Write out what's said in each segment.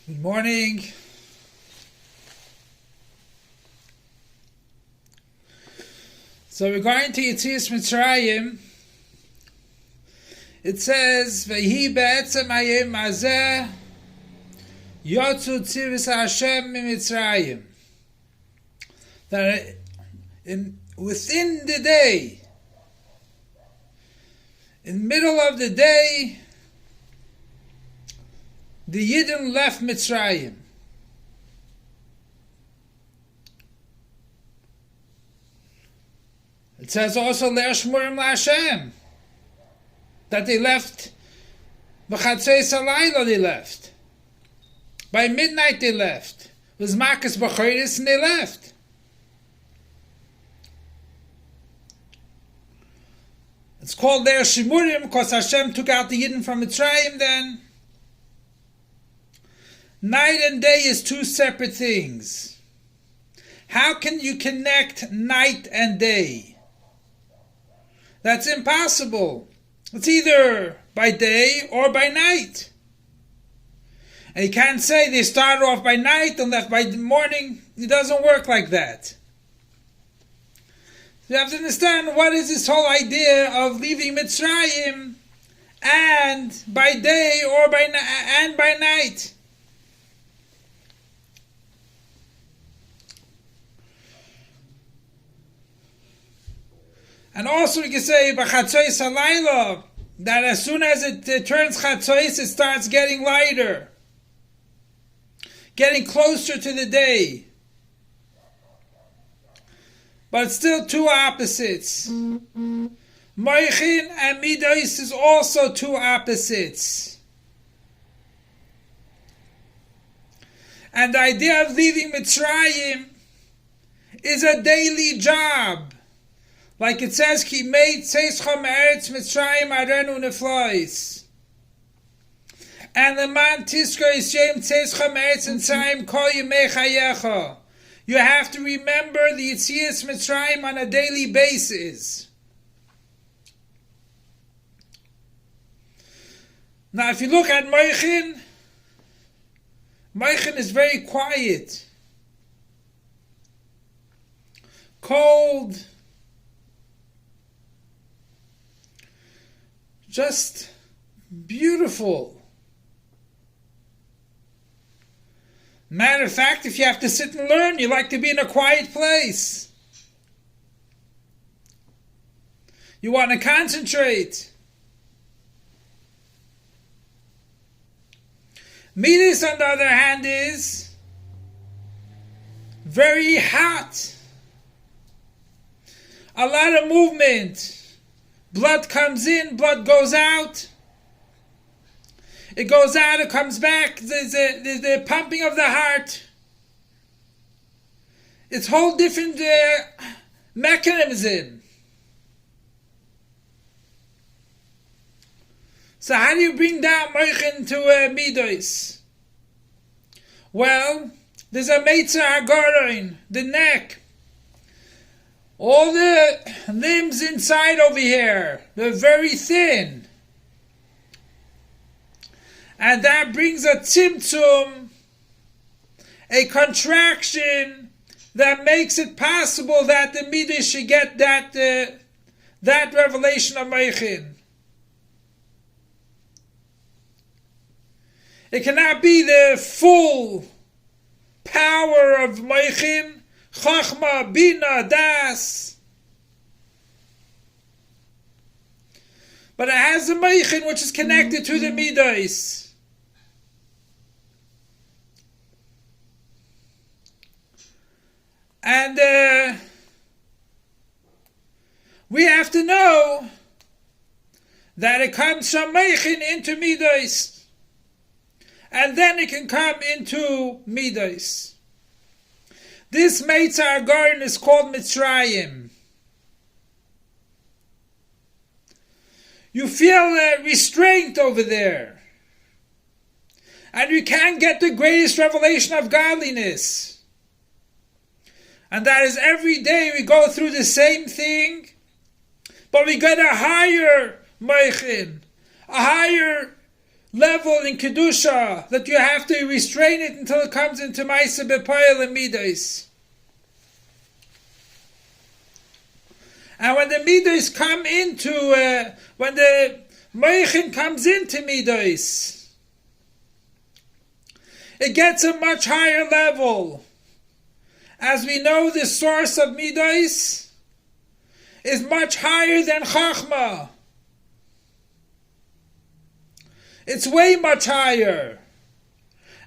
Good morning. So we're going to Yetzias Mitzrayim. It says, "Vehi be'etzem hayom hazeh yotzu tzivos Hashem miMitzrayim." That within the day, in the middle of the day, the Yidden left Mitzrayim. It says also Le'ashmurim LaHashem, that they left b'chatzos halayla. They left by midnight. They left. It was Makas B'choros, and they left. It's called their Shimurim because Hashem took out the Yidden from Mitzrayim then. Night and day is two separate things. How can you connect night and day? That's impossible. It's either by day or by night. And you can't say they started off by night and left by morning. It doesn't work like that. You have to understand what is this whole idea of leaving Mitzrayim and by day or by night. And also we can say b'chatzos halayla, that as soon as it turns chatzos, it starts getting lighter, getting closer to the day. But it's still two opposites. Mochin and middos is also two opposites. And the idea of leaving Mitzrayim is a daily job. Like it says, Ki made tzeischa me'eretz Mitzrayim arenu neflois. And the man tiskor yishem tzeischa me'eretz Mitzrayim kol yemei chayecha. You have to remember the Yetzias Mitzrayim on a daily basis. Now if you look at Mochin is very quiet, cold, just beautiful. Matter of fact, if you have to sit and learn, you like to be in a quiet place. You want to concentrate. Middos, on the other hand, is very hot. A lot of movement. Blood comes in, blood goes out. It goes out, it comes back. There's the pumping of the heart. It's whole different mechanism. So how do you bring down mochin to middos? Well, there's a meitzer hagoron, the neck. All the limbs inside over here, they're very thin. And that brings a tzimtzum, a contraction that makes it possible that the middos should get that revelation of mochin. It cannot be the full power of mochin, chachma, bina, das. But it has a mochin which is connected to the middos. And we have to know that it comes from mochin into middos. And then it can come into middos. This meitzer hagoron is called Mitzrayim. You feel restraint over there. And you can't get the greatest revelation of godliness. And that is every day we go through the same thing, but we get a higher mochin, a higher level in Kedusha that you have to restrain it until it comes into Maisa B'Poel and Middos. And when the middos come into, when the mochin comes into middos, it gets a much higher level. As we know, the source of middos is much higher than Chachma. It's way much higher.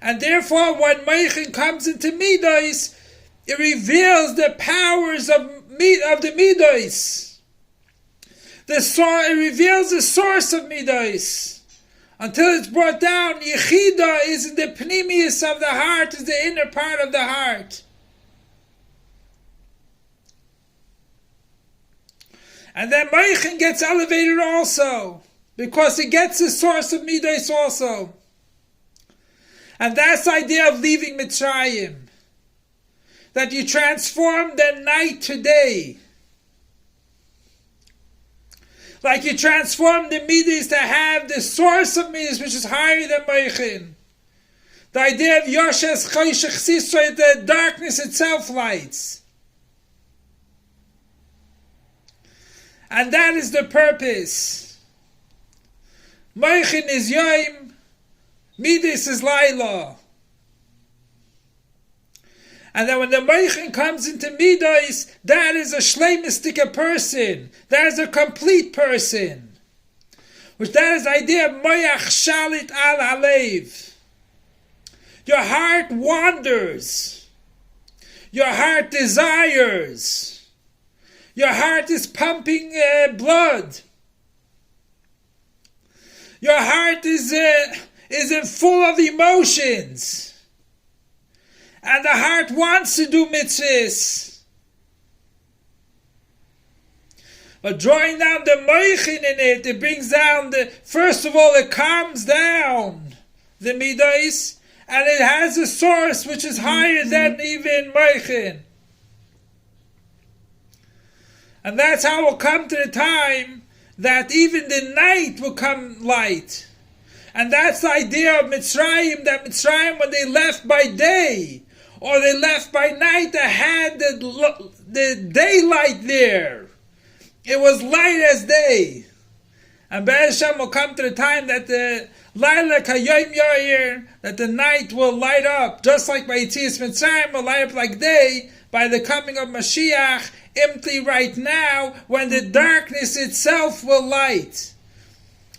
And therefore, when mochin comes into middos, it reveals the powers of the middos. It reveals the source of middos. Until it's brought down, Yechida is in the pnimius of the heart, is the inner part of the heart. And then mochin gets elevated also, because it gets the source of middos also. And that's the idea of leaving Mitzrayim. That you transform the night to day. Like you transform the middos to have the source of middos, which is higher than mochin. The idea of Yoshes Choshech Sisra, the darkness itself lights. And that is the purpose. Mochin is Yom, middos is Laila. And then when the mochin comes into middos, that is a shleimistic person. That is a complete person. Which that is the idea of moyach shalit al halev. Your heart wanders. Your heart desires. Your heart is pumping blood. Your heart is full of emotions. And the heart wants to do mitzvahs. But drawing down the mochin in it, it brings down first of all, it calms down the middos, and it has a source which is higher than even mochin. And that's how we'll come to the time that even the night will come light. And that's the idea of Mitzrayim, that Mitzrayim, when they left by day, or they left by night, they had the daylight there. It was light as day. And Be'ez Hashem will come to the time that the Laila Kayom Yair, that the night will light up, just like by Yetzias Mitzrayim will light up like day, by the coming of Moshiach, empty right now, when the darkness itself will light.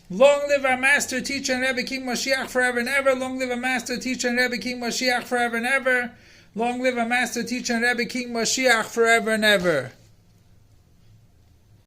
Long live our Master, Teacher, and Rebbe King Moshiach forever and ever. Long live our Master, Teacher, and Rebbe King Moshiach forever and ever. Long live our Master, Teacher, and Rebbe King Moshiach forever and ever.